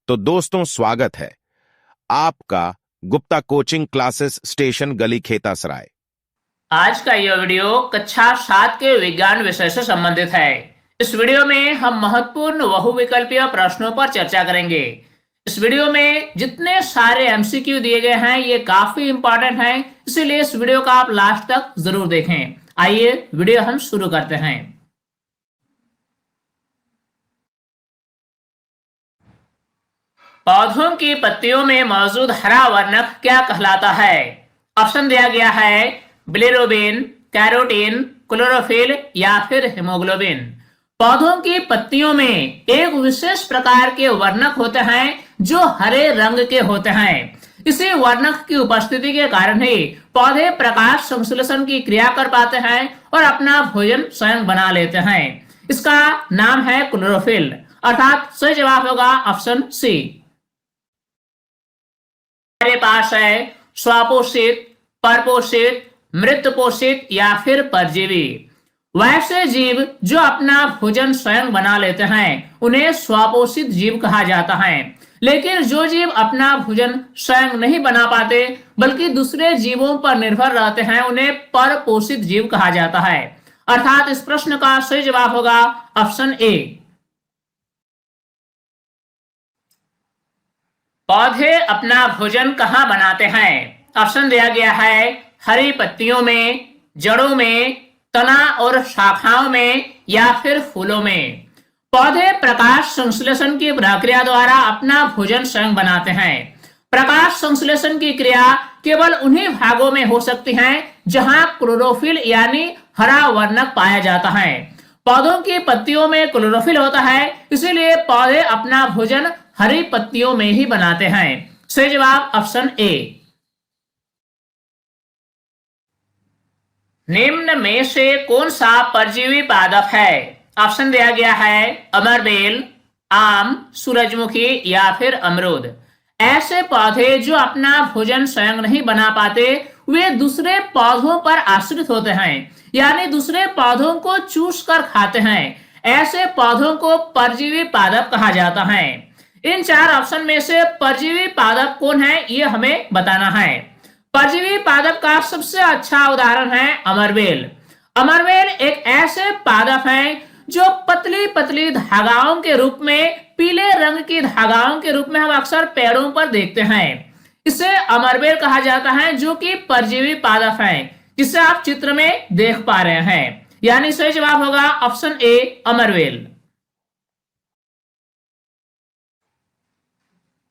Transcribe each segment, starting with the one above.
तो दोस्तों स्वागत है आपका गुप्ता कोचिंग क्लासेस स्टेशन गली खेतासराय। आज का यह वीडियो कक्षा 7 के विज्ञान विषय से संबंधित है। इस वीडियो में हम महत्वपूर्ण बहुविकल्पीय प्रश्नों पर चर्चा करेंगे। इस वीडियो में जितने सारे एमसीक्यू दिए गए हैं ये काफी इंपॉर्टेंट हैं, इसीलिए इस वीडियो को आप लास्ट तक जरूर देखें। आइए वीडियो हम शुरू करते हैं। पौधों की पत्तियों में मौजूद हरा वर्णक क्या कहलाता है? ऑप्शन दिया गया है बिलिरुबिन, कैरोटीन, क्लोरोफिल या फिर हीमोग्लोबिन। पौधों की पत्तियों में एक विशेष प्रकार के वर्णक होते हैं जो हरे रंग के होते हैं। इसी वर्णक की उपस्थिति के कारण ही पौधे प्रकाश संश्लेषण की क्रिया कर पाते हैं और अपना भोजन स्वयं बना लेते हैं। इसका नाम है क्लोरोफिल, अर्थात सही जवाब होगा ऑप्शन सी। हमारे पास है स्वपोषित, परपोषित, मृत पोषित या फिर परजीवी। वैसे जीव जो अपना भोजन स्वयं बना लेते हैं उन्हें स्वपोषित जीव कहा जाता है, लेकिन जो जीव अपना भोजन स्वयं नहीं बना पाते बल्कि दूसरे जीवों पर निर्भर रहते हैं उन्हें परपोषित जीव कहा जाता है। अर्थात इस प्रश्न का सही जवाब होगा ऑप्शन ए। पौधे अपना भोजन कहाँ बनाते हैं? ऑप्शन दिया गया है हरी पत्तियों में, जड़ों में, तना और शाखाओं में या फिर फूलों में। पौधे प्रकाश संश्लेषण की प्रक्रिया द्वारा अपना भोजन स्वयं बनाते हैं। प्रकाश संश्लेषण की क्रिया केवल उन्हीं भागों में हो सकती है जहां क्लोरोफिल यानी हरा वर्णक पाया जाता है। पौधों की पत्तियों में क्लोरोफिल होता है, इसीलिए पौधे अपना भोजन हरी पत्तियों में ही बनाते हैं। सही जवाब ऑप्शन ए। निम्न में से कौन सा परजीवी पादप है? ऑप्शन दिया गया है अमरबेल, आम, सूरजमुखी या फिर अमरूद। ऐसे पौधे जो अपना भोजन स्वयं नहीं बना पाते वे दूसरे पौधों पर आश्रित होते हैं, यानी दूसरे पौधों को चूस कर खाते हैं। ऐसे पौधों को परजीवी पादप कहा जाता है। इन चार ऑप्शन में से परजीवी पादप कौन है ये हमें बताना है। परजीवी पादप का सबसे अच्छा उदाहरण है अमरबेल। अमरबेल एक ऐसे पादप है जो पतली पतली धागाओं के रूप में, पीले रंग की धागाओं के रूप में हम अक्सर पेड़ों पर देखते हैं। इसे अमरबेल कहा जाता है जो कि परजीवी पादप है, जिसे आप चित्र में देख पा रहे हैं। यानी सही जवाब होगा ऑप्शन ए अमरबेल।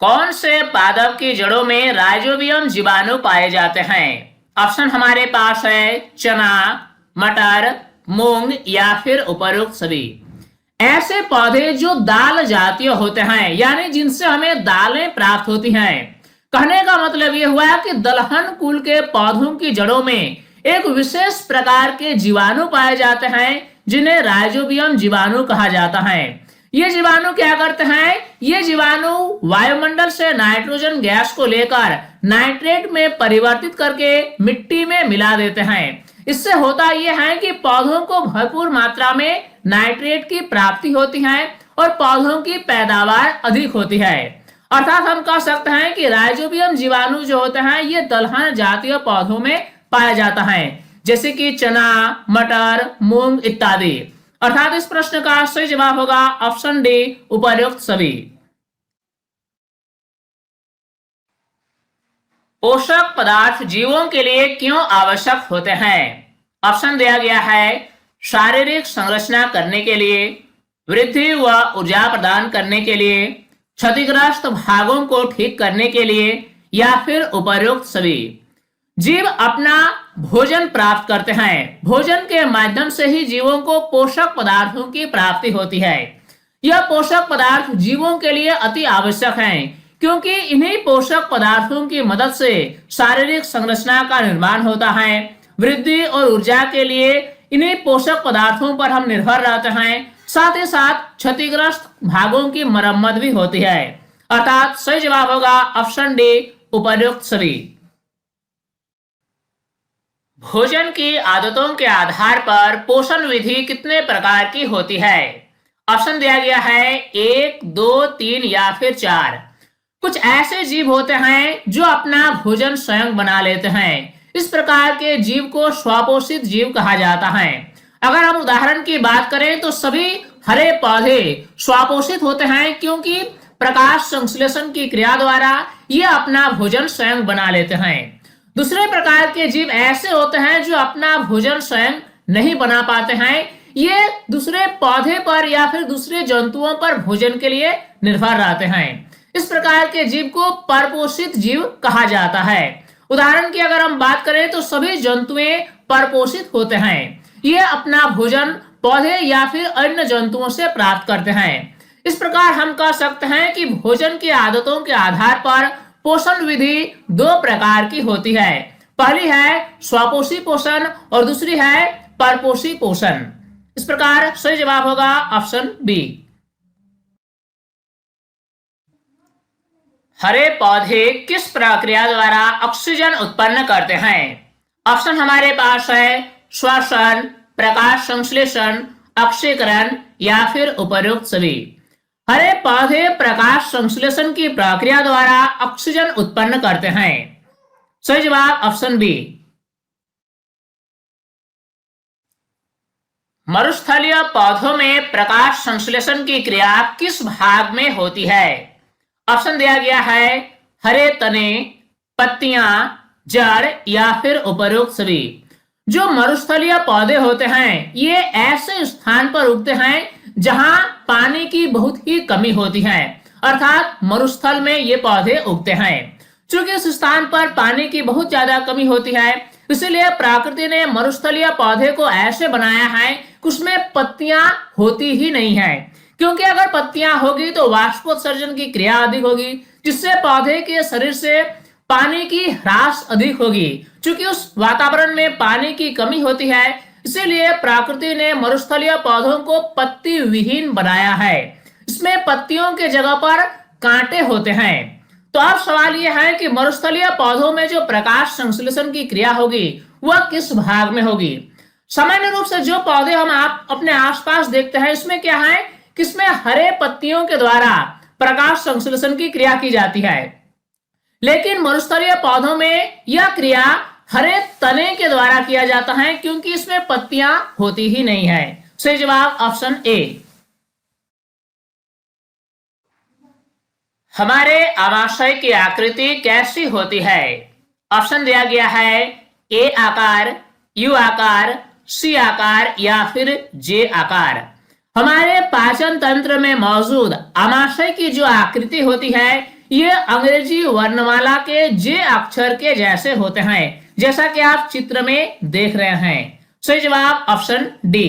कौन से पादप की जड़ों में राइजोबियम जीवाणु पाए जाते हैं? ऑप्शन हमारे पास है चना, मटर, मूंग या फिर उपरोक्त सभी। ऐसे पौधे जो दाल जातीय होते हैं, यानी जिनसे हमें दालें प्राप्त होती हैं। कहने का मतलब यह हुआ कि दलहन कुल के पौधों की जड़ों में एक विशेष प्रकार के जीवाणु पाए जाते हैं जिन्हें राइजोबियम जीवाणु कहा जाता है। ये जीवाणु क्या करते हैं? ये जीवाणु वायुमंडल से नाइट्रोजन गैस को लेकर नाइट्रेट में परिवर्तित करके मिट्टी में मिला देते हैं। इससे होता यह है कि पौधों को भरपूर मात्रा में नाइट्रेट की प्राप्ति होती है और पौधों की पैदावार अधिक होती है। अर्थात हम कह सकते हैं कि राइजोबियम जीवाणु जो होते हैं ये दलहन जातीय पौधों में पाया जाता है, जैसे कि चना, मटर, मूंग इत्यादि। अर्थात इस प्रश्न का सही जवाब होगा ऑप्शन डी उपर्युक्त सभी। पोषक पदार्थ जीवों के लिए क्यों आवश्यक होते हैं? ऑप्शन दिया गया है शारीरिक संरचना करने के लिए, वृद्धि व ऊर्जा प्रदान करने के लिए, क्षतिग्रस्त भागों को ठीक करने के लिए या फिर उपर्युक्त सभी। जीव अपना भोजन प्राप्त करते हैं। भोजन के माध्यम से ही जीवों को पोषक पदार्थों की प्राप्ति होती है। यह पोषक पदार्थ जीवों के लिए अति आवश्यक हैं, क्योंकि इन्हीं पोषक पदार्थों की मदद से शारीरिक संरचना का निर्माण होता है। वृद्धि और ऊर्जा के लिए इन्हीं पोषक पदार्थों पर हम निर्भर रहते हैं। साथ ही साथ क्षतिग्रस्त भागों की मरम्मत भी होती है। अर्थात सही जवाब होगा ऑप्शन डी उपर्युक्त सभी। भोजन की आदतों के आधार पर पोषण विधि कितने प्रकार की होती है? ऑप्शन दिया गया है 1, 2, 3 या फिर 4। कुछ ऐसे जीव होते हैं जो अपना भोजन स्वयं बना लेते हैं। इस प्रकार के जीव को स्वपोषित जीव कहा जाता है। अगर हम उदाहरण की बात करें तो सभी हरे पौधे स्वपोषित होते हैं, क्योंकि प्रकाश संश्लेषण की क्रिया द्वारा ये अपना भोजन स्वयं बना लेते हैं। दूसरे प्रकार के जीव ऐसे होते हैं जो अपना भोजन स्वयं नहीं बना पाते हैं। ये दूसरे पौधे पर या फिर दूसरे जंतुओं पर भोजन के लिए निर्भर रहते हैं। इस प्रकार के जीव को परपोषित जीव कहा जाता है। उदाहरण की अगर हम बात करें तो सभी जंतुएं परपोषित होते हैं। ये अपना भोजन पौधे या फिर अन्य जंतुओं से प्राप्त करते हैं। इस प्रकार हम कह सकते हैं कि भोजन की आदतों के आधार पर पोषण विधि 2 प्रकार की होती है। पहली है स्वपोषी पोषण और दूसरी है परपोषी पोषण। इस प्रकार सही जवाब होगा ऑप्शन बी। हरे पौधे किस प्रक्रिया द्वारा ऑक्सीजन उत्पन्न करते हैं? ऑप्शन हमारे पास है श्वसन, प्रकाश संश्लेषण, ऑक्सीकरण या फिर उपरोक्त सभी। हरे पौधे प्रकाश संश्लेषण की प्रक्रिया द्वारा ऑक्सीजन उत्पन्न करते हैं। सही जवाब ऑप्शन बी। मरुस्थलीय पौधों में प्रकाश संश्लेषण की क्रिया किस भाग में होती है? ऑप्शन दिया गया है हरे तने, पत्तियां, जड़ या फिर उपरोक्त सभी। जो मरुस्थलीय पौधे होते हैं ये ऐसे स्थान पर उगते हैं जहां पानी की बहुत ही कमी होती है, अर्थात मरुस्थल में ये पौधे उगते हैं। चूंकि इस स्थान पर पानी की बहुत ज्यादा कमी होती है, इसलिए प्रकृति ने मरुस्थलीय पौधे को ऐसे बनाया है कि उसमें पत्तियां होती ही नहीं है। क्योंकि अगर पत्तियां होगी तो वाष्पोत्सर्जन की क्रिया अधिक होगी, जिससे पौधे के शरीर से पानी की ह्रास अधिक होगी। चूंकि उस वातावरण में पानी की कमी होती है, इसीलिए प्रकृति ने मरुस्थलीय पौधों को पत्ती विहीन बनाया है। इसमें पत्तियों के जगह पर कांटे होते हैं। तो अब सवाल यह है कि मरुस्थलीय पौधों में जो प्रकाश संश्लेषण की क्रिया होगी वह किस भाग में होगी? सामान्य रूप से जो पौधे हम अपने आसपास देखते हैं इसमें क्या है कि इसमें हरे पत्तियों के द्वारा प्रकाश संश्लेषण की क्रिया की जाती है। लेकिन मरुस्थलीय पौधों में यह क्रिया हरे तने के द्वारा किया जाता है, क्योंकि इसमें पत्तियां होती ही नहीं है। सही जवाब ऑप्शन ए। हमारे आमाशय की आकृति कैसी होती है? ऑप्शन दिया गया है ए आकार, यू आकार, सी आकार या फिर जे आकार। हमारे पाचन तंत्र में मौजूद आमाशय की जो आकृति होती है ये अंग्रेजी वर्णमाला के जे अक्षर के जैसे होते हैं, जैसा कि आप चित्र में देख रहे हैं। सही जवाब ऑप्शन डी।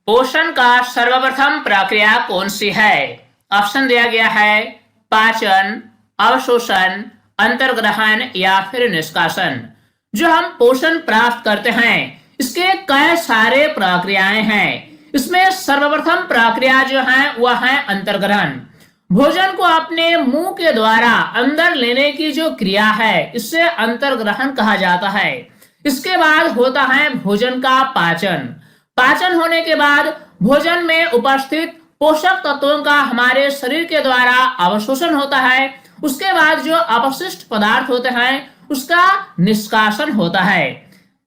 पोषण का सर्वप्रथम प्रक्रिया कौन सी है? ऑप्शन दिया गया है पाचन, अवशोषण, अंतर्ग्रहण या फिर निष्कासन। जो हम पोषण प्राप्त करते हैं इसके कई सारे प्रक्रियाएं हैं। इसमें सर्वप्रथम प्रक्रिया जो है वह है अंतर्ग्रहण। भोजन को अपने मुंह के द्वारा अंदर लेने की जो क्रिया है इससे अंतर्ग्रहण कहा जाता है। इसके बाद होता है भोजन का पाचन। पाचन होने के बाद भोजन में उपस्थित पोषक तत्वों का हमारे शरीर के द्वारा अवशोषण होता है। उसके बाद जो अपशिष्ट पदार्थ होते हैं उसका निष्कासन होता है।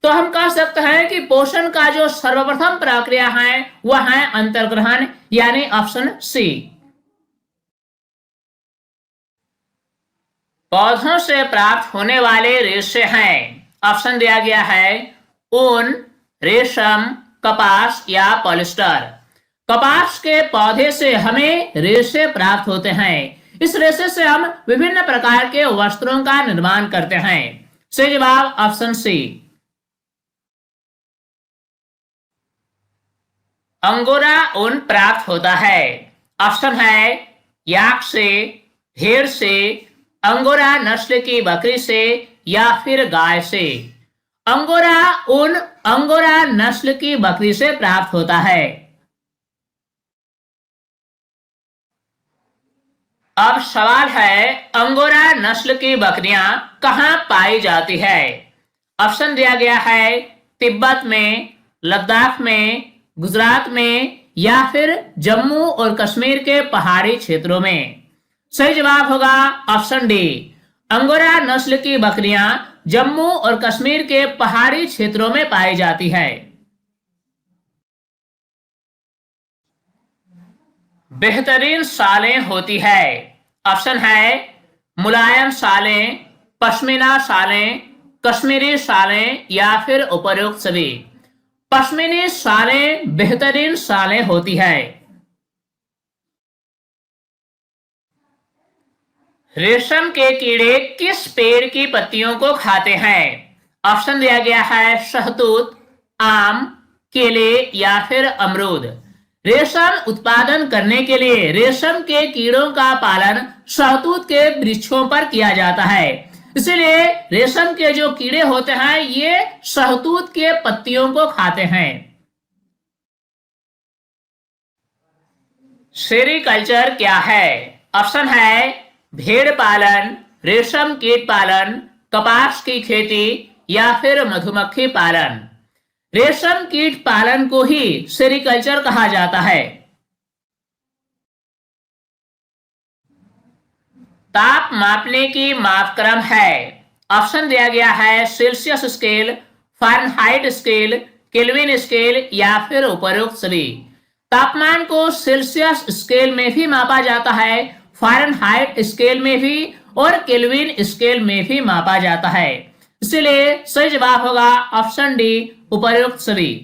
तो हम कह सकते हैं कि पोषण का जो सर्वप्रथम प्रक्रिया है वह है अंतर्ग्रहण, यानी ऑप्शन सी। पौधों से प्राप्त होने वाले रेशे हैं। ऑप्शन दिया गया है ऊन, रेशम, कपास या पॉलिस्टर। कपास के पौधे से हमें रेशे प्राप्त होते हैं। इस रेशे से हम विभिन्न प्रकार के वस्त्रों का निर्माण करते हैं। सही जवाब ऑप्शन सी। अंगोरा ऊन प्राप्त होता है। ऑप्शन है याक से, भेड़ से, अंगोरा नस्ल की बकरी से या फिर गाय से। अंगोरा ऊन अंगोरा नस्ल की बकरी से प्राप्त होता है। अब सवाल है अंगोरा नस्ल की बकरियां कहां पाई जाती है? ऑप्शन दिया गया है तिब्बत में, लद्दाख में, गुजरात में या फिर जम्मू और कश्मीर के पहाड़ी क्षेत्रों में? सही जवाब होगा ऑप्शन डी, अंगोरा नस्ल की बकरियां जम्मू और कश्मीर के पहाड़ी क्षेत्रों में पाई जाती है। बेहतरीन सालें होती है। ऑप्शन है मुलायम सालें, पश्मीना सालें, कश्मीरी सालें या फिर उपयुक्त सभी। पश्मीनी सालें बेहतरीन सालें होती है। रेशम के कीड़े किस पेड़ की पत्तियों को खाते हैं? ऑप्शन दिया गया है शहतूत, आम, केले या फिर अमरूद। रेशम उत्पादन करने के लिए रेशम के कीड़ों का पालन शहतूत के वृक्षों पर किया जाता है, इसलिए रेशम के जो कीड़े होते हैं ये शहतूत के पत्तियों को खाते हैं। सेरीकल्चर क्या है? ऑप्शन है भेड़ पालन, रेशम कीट पालन, कपास की खेती या फिर मधुमक्खी पालन। रेशम कीट पालन को ही सेरीकल्चर कहा जाता है। ताप मापने की मापक्रम है। ऑप्शन दिया गया है Celsius scale, Fahrenheit scale, kelvin scale या फिर उपरोक्त सभी। तापमान को सेल्सियस स्केल में भी मापा जाता है, फ़ारेनहाइट स्केल में भी और केल्विन स्केल में भी मापा जाता है, इसलिए सही जवाब होगा ऑप्शन डी, उपरोक्त सभी।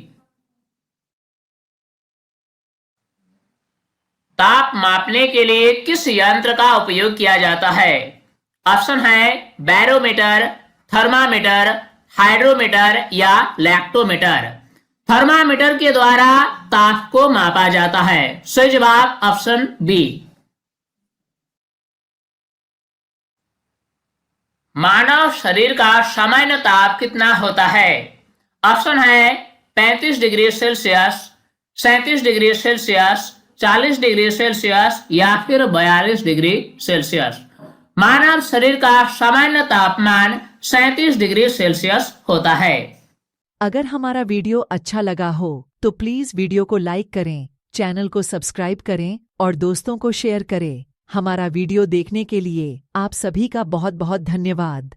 ताप मापने के लिए किस यंत्र का उपयोग किया जाता है? ऑप्शन है बैरोमीटर, थर्मामीटर, हाइड्रोमीटर या लैक्टोमीटर। थर्मामीटर के द्वारा ताप को मापा जाता है। सही जवाब ऑप्शन बी। मानव शरीर का सामान्य ताप कितना होता है? ऑप्शन है 35 degree Celsius, 37 degree Celsius, 40 degree Celsius या फिर 42 डिग्री सेल्सियस। मानव शरीर का सामान्य तापमान 37 डिग्री सेल्सियस होता है। अगर हमारा वीडियो अच्छा लगा हो तो प्लीज वीडियो को लाइक करें, चैनल को सब्सक्राइब करें और दोस्तों को शेयर करें। हमारा वीडियो देखने के लिए आप सभी का बहुत बहुत धन्यवाद।